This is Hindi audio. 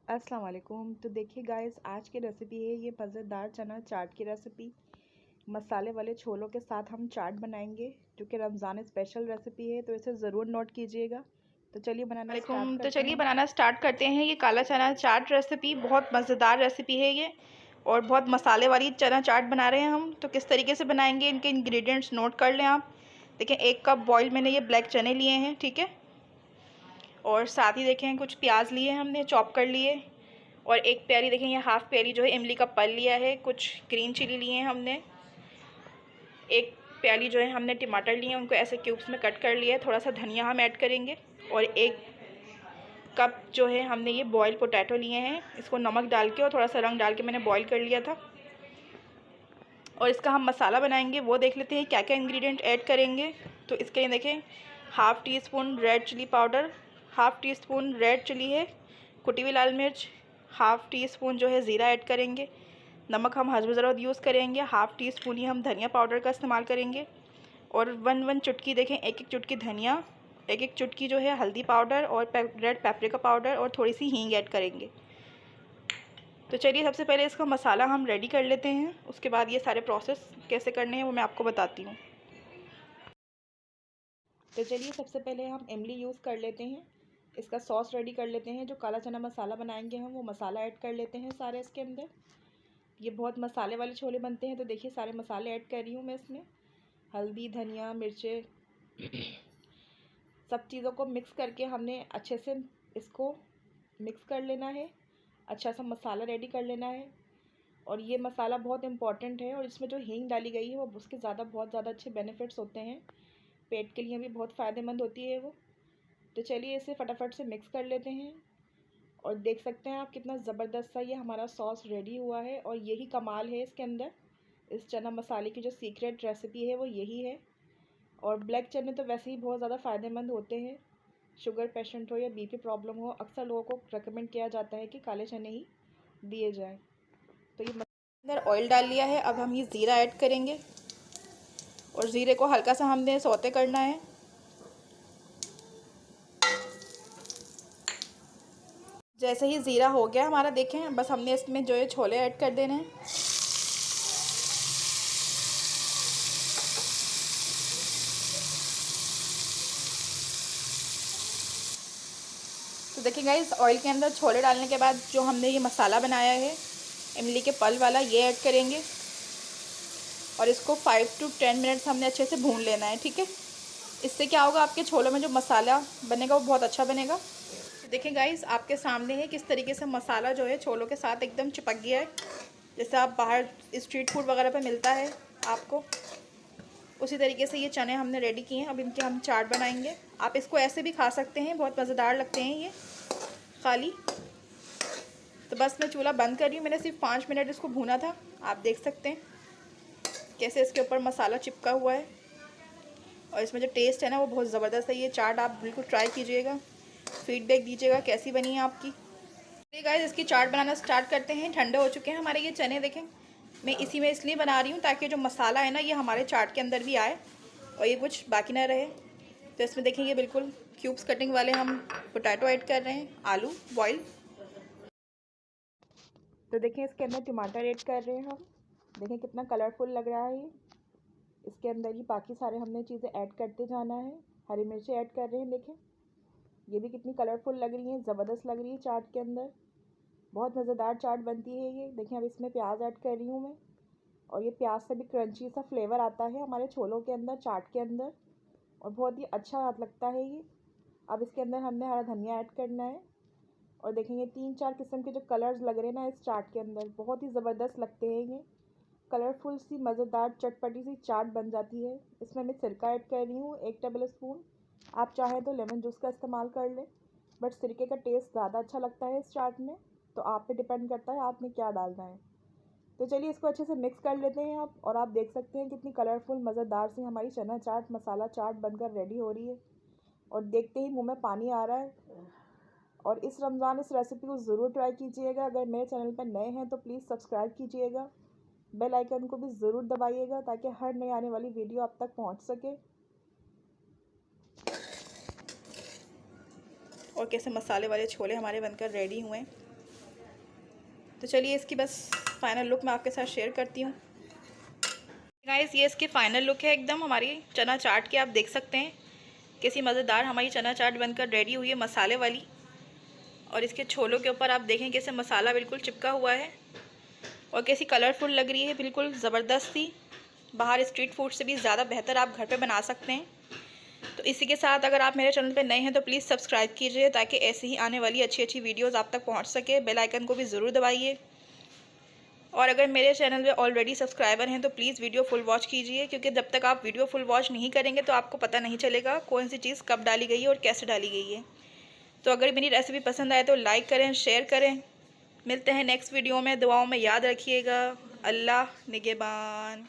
अस्सलाम वालेकुम। तो देखिए गाइस, आज की रेसिपी है ये मज़ेदार चना चाट की रेसिपी। मसाले वाले छोलों के साथ हम चाट बनाएंगे, जो कि रमज़ान स्पेशल रेसिपी है, तो इसे ज़रूर नोट कीजिएगा। तो चलिए बनाना स्टार्ट तो करते चलिए हैं। बनाना स्टार्ट करते हैं। ये काला चना चाट रेसिपी बहुत मज़ेदार रेसिपी है ये, और बहुत मसाले वाली चना चाट बना रहे हैं हम। तो किस तरीके से बनाएंगे, इनके इंग्रेडिएंट्स नोट कर लें आप। देखें, 1 कप बॉयल मैंने ये ब्लैक चने लिए हैं, ठीक है। और साथ ही देखें कुछ प्याज लिए हैं हमने, चॉप कर लिए। और एक प्याली देखें, ये हाफ़ प्याली जो है इमली का पल लिया है। कुछ ग्रीन चिली लिए हैं हमने। एक प्याली जो है हमने टमाटर लिए हैं, उनको ऐसे क्यूब्स में कट कर लिया है। थोड़ा सा धनिया हम ऐड करेंगे। और 1 कप जो है हमने ये बॉयल पोटैटो लिए हैं, इसको नमक डाल के और थोड़ा सा रंग डाल के मैंने बॉईल कर लिया था। और इसका हम मसाला बनाएंगे, वो देख लेते हैं क्या क्या इंग्रेडिएंट ऐड करेंगे। तो इसके लिए देखें, half teaspoon red chilli powder, half teaspoon red chilli है, कुटी हुई लाल मिर्च, हाफ़ टी स्पून जो है ज़ीरा ऐड करेंगे। नमक हम हस्ब ज़रूरत यूज़ करेंगे। हाफ़ टी स्पून ही हम धनिया पाउडर का इस्तेमाल करेंगे। और वन चुटकी देखें, एक चुटकी धनिया, एक चुटकी जो है हल्दी पाउडर और रेड पेपरिका पाउडर, और थोड़ी सी हींग ऐड करेंगे। तो चलिए सबसे पहले इसका मसाला हम रेडी कर लेते हैं, उसके बाद ये सारे प्रोसेस कैसे करने हैं वो मैं आपको बताती हूँ। तो चलिए सबसे पहले हम इमली यूज़ कर लेते हैं, इसका सॉस रेडी कर लेते हैं। जो काला चना मसाला बनाएंगे हम, वो मसाला ऐड कर लेते हैं सारे इसके अंदर। ये बहुत मसाले वाले छोले बनते हैं, तो देखिए सारे मसाले ऐड कर रही हूँ मैं इसमें। हल्दी, धनिया, मिर्चें, सब चीज़ों को मिक्स करके हमने अच्छे से इसको मिक्स कर लेना है। अच्छा सा मसाला रेडी कर लेना है। और ये मसाला बहुत इम्पॉर्टेंट है, और इसमें जो हींग डाली गई है वो उसके बहुत ज़्यादा अच्छे बेनिफिट्स होते हैं। पेट के लिए भी बहुत फ़ायदेमंद होती है वो। तो चलिए इसे फटाफट से मिक्स कर लेते हैं। और देख सकते हैं आप कितना ज़बरदस्त सा ये हमारा सॉस रेडी हुआ है। और यही कमाल है इसके अंदर, इस चना मसाले की जो सीक्रेट रेसिपी है वो यही है। और ब्लैक चने तो वैसे ही बहुत ज़्यादा फ़ायदेमंद होते हैं। शुगर पेशेंट हो या बीपी प्रॉब्लम हो, अक्सर लोगों को रेकमेंड किया जाता है कि काले चने ही दिए जाएं। तो ये अंदर ऑयल डाल लिया है, अब हम ये ज़ीरा ऐड करेंगे। और ज़ीरे को हल्का सा हमने सौते करना है। जैसे ही ज़ीरा हो गया हमारा, देखें बस हमने इसमें जो है छोले ऐड कर देने हैं। तो देखिए गाइस, ऑयल के अंदर छोले डालने के बाद जो हमने ये मसाला बनाया है इमली के पल वाला, ये ऐड करेंगे। और इसको 5 to 10 मिनट्स हमने अच्छे से भून लेना है, ठीक है। इससे क्या होगा, आपके छोलों में जो मसाला बनेगा वो बहुत अच्छा बनेगा। तो देखिए गाइस, आपके सामने है किस तरीके से मसाला जो है छोलों के साथ एकदम चिपक गया है। जैसे आप बाहर स्ट्रीट फूड वगैरह पे मिलता है आपको, उसी तरीके से ये चने हमने रेडी किए हैं। अब इनके हम चाट बनाएंगे। आप इसको ऐसे भी खा सकते हैं, बहुत मज़ेदार लगते हैं ये खाली। तो बस मैं चूल्हा बंद कर रही हूँ, मैंने सिर्फ 5 मिनट इसको भूना था। आप देख सकते हैं कैसे इसके ऊपर मसाला चिपका हुआ है। और इसमें जो टेस्ट है ना वो बहुत ज़बरदस्त है। ये चाट आप बिल्कुल ट्राई कीजिएगा, फीडबैक दीजिएगा कैसी बनी है आपकी। चलिए गाइस, इसकी चाट बनाना स्टार्ट करते हैं। ठंडे हो चुके हैं हमारे ये चने, देखें मैं इसी में इसलिए बना रही हूँ ताकि जो मसाला है ना ये हमारे चाट के अंदर भी आए और ये कुछ बाकी ना रहे। तो इसमें देखें, ये बिल्कुल क्यूब्स कटिंग वाले हम पोटैटो ऐड कर रहे हैं, आलू बॉयल। तो देखें इसके अंदर टमाटर ऐड कर रहे हैं हम। देखें कितना कलरफुल लग रहा है ये। इसके अंदर ही बाकी सारे हमने चीज़ें ऐड करते जाना है। हरी मिर्चें ऐड कर रहे हैं, देखें ये भी कितनी कलरफुल लग रही हैं, ज़बरदस्त लग रही है चाट के अंदर। बहुत मज़ेदार चाट बनती है ये। देखिए अब इसमें प्याज ऐड कर रही हूँ मैं, और ये प्याज से भी क्रंची सा फ्लेवर आता है हमारे छोलों के अंदर, चाट के अंदर, और बहुत ही अच्छा लगता है ये। अब इसके अंदर हमने हरा धनिया ऐड करना है। और देखेंगे 3-4 किस्म के जो कलर्स लग रहे हैं ना इस चाट के अंदर, बहुत ही ज़बरदस्त लगते हैं ये। कलरफुल सी मज़ेदार चटपटी सी चाट बन जाती है। इसमें मैं सिरका ऐड कर रही हूँ 1 टेबल स्पून। आप चाहें तो लेमन जूस का इस्तेमाल कर लें, बट सिरके का टेस्ट ज़्यादा अच्छा लगता है इस चाट में। तो आप पे डिपेंड करता है आपने क्या डालना है। तो चलिए इसको अच्छे से मिक्स कर लेते हैं आप। और आप देख सकते हैं कितनी कलरफुल मज़ेदार सी हमारी चना चाट मसाला चाट बनकर रेडी हो रही है। और देखते ही मुंह में पानी आ रहा है। और इस रमज़ान इस रेसिपी को ज़रूर ट्राई कीजिएगा। अगर मेरे चैनल पर नए हैं तो प्लीज़ सब्सक्राइब कीजिएगा, बेल आइकन को भी ज़रूर दबाइएगा ताकि हर नई आने वाली वीडियो आप तक पहुंच सके। और कैसे मसाले वाले छोले हमारे बनकर रेडी हुए हैं। तो चलिए इसकी बस फाइनल लुक मैं आपके साथ शेयर करती हूँ। गाइस ये इसकी फ़ाइनल लुक है एकदम हमारी चना चाट की। आप देख सकते हैं कैसी मज़ेदार हमारी चना चाट बनकर रेडी हुई है मसाले वाली। और इसके छोलों के ऊपर आप देखें कैसे मसाला बिल्कुल चिपका हुआ है और कैसी कलरफुल लग रही है, बिल्कुल ज़बरदस्त सी। बाहर स्ट्रीट फूड से भी ज़्यादा बेहतर आप घर पे बना सकते हैं। तो इसी के साथ अगर आप मेरे चैनल पे नए हैं तो प्लीज़ सब्सक्राइब कीजिए ताकि ऐसी ही आने वाली अच्छी अच्छी वीडियोज़ आप तक पहुँच सके। बेल आइकन को भी ज़रूर दबाइए। और अगर मेरे चैनल पे ऑलरेडी सब्सक्राइबर हैं तो प्लीज़ वीडियो फुल वॉच कीजिए, क्योंकि जब तक आप वीडियो फुल वॉच नहीं करेंगे तो आपको पता नहीं चलेगा कौन सी चीज़ कब डाली गई है और कैसे डाली गई है। तो अगर मेरी रेसिपी पसंद आए तो लाइक करें, शेयर करें। मिलते हैं नेक्स्ट वीडियो में। दुआओं में याद रखिएगा। अल्लाह निगहबान।